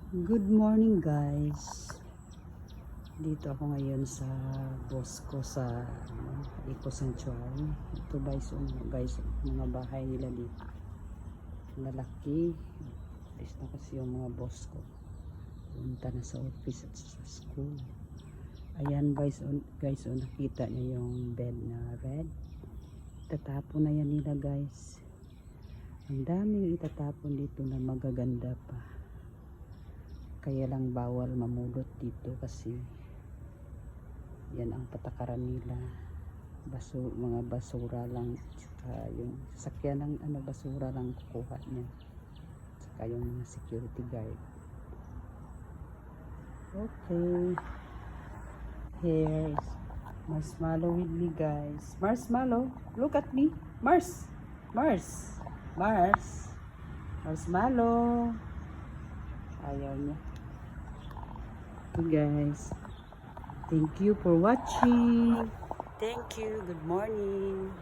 Good morning guys. Dito ako ngayon sa Bosco sa Eco Sanctuary. Ito guys, mga bahay nila dito. Lalaki. Alis na kasi yung mga Bosco. Punta na sa office at sa school. Ayan guys, nakita niyo yung bed na red. Itatapon na yan nila guys. Ang daming itatapon dito na magaganda pa. Kaya lang bawal mamulot dito kasi yan ang patakaran nila. Mga basura lang, saka yung sasakyan ng basura lang kukuha niya, saka yung mga security guard. Okay, here is Marshmallow with me guys. Marshmallow, look at me. Marshmallow. Ayaw niya. Okay guys, thank you for watching. Thank you. Good morning.